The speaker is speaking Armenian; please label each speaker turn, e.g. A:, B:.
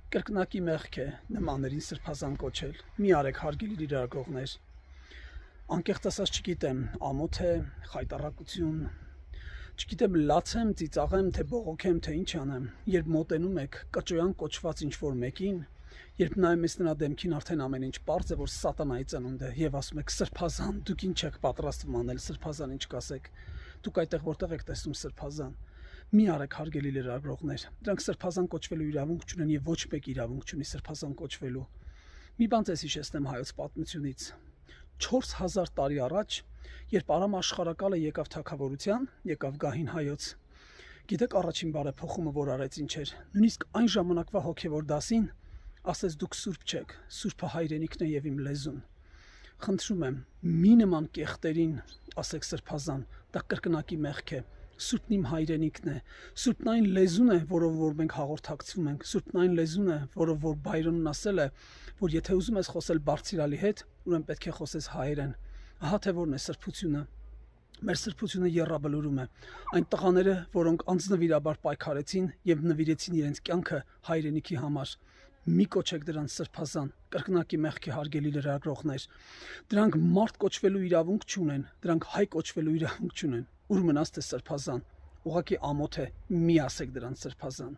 A: Կրկնակի մեղք է նմաններին սրբազան կոչել։ Մի արեք հարգելի լրագրողներ։ Անկեղծ ասած չգիտեմ, ամոթ է, խայտառակություն, չգիտեմ լաց եմ, ծիծաղեմ, թե բողոքեմ, թե ինչ անեմ։ Երբ մոտենում եք կճոյան կոչված ինչ-որ մեկին, երբ նայում ես նրա դեմքին, արդեն ամեն ինչ պարզ է, որ սատանայի ծնունդ է, եւ ասում եք սրբազան, դուք ինչ եք պատրաստվում անել, սրբազան ինչ կասեք։ Դուք այդտեղ որտեղ եք տեսնում սրբազան։ Մի արեք հարգելի լրագրողներ, դրանք սրբազան կոչվելու իրավունք չունեն եւ ոչ մեկ իրավունք չունի սրբազան կոչվելու։ Մի բան ձեզ հիշեցնեմ հայոց պատմությունից։ 4000 տարի առաջ, երբ Արամ աշխարհակալը եկավ թագավորության, եկավ գահին հայոց, գիտեք առաջին բարեփոխումը որ արեց ինչ էր։ Նույնիսկ այն ժամանակվա հոգևոր դասին ասեց դուք սուրբ չեք, սուրբը հայրենիքն է եւ իմ լեզուն։ Խնդրում եմ, մի նման կեղտերին ասեք սրբազան, դա կրկնակի մեղք է։ Սուրբն իմ հայրենիքն է, սուրբն այն լեզուն է, որով որ մենք հաղորդակցվում ենք, սուրբն այն լեզուն է, որով որ Բայրոնն ասել է, որ եթե ուզում ես խոսել բարձրալի հետ, ուրեմն պետք է խոսես հայերեն։ Ահա թե որն է սրբությունը։ Մեր սրբությունը եռաբլուրում է։ Այն տղաները, որոնք անձնվիրաբար պայքարեցին եւ նվիրեցին իրենց կյանքը հայրենիքի համար, մի կոչեք դրանց սրբազան, կրկնակի մեղքի հարգելի լրագրողներ։ Դրանք մարդ կոչվելու իրավունք չունեն, դրանք հայ կոչվելու իրավունք չունեն։ Ուր մնաց թե սրբազան, ուղղակի ամոթ է, մի ասեք դրանց սրբազան։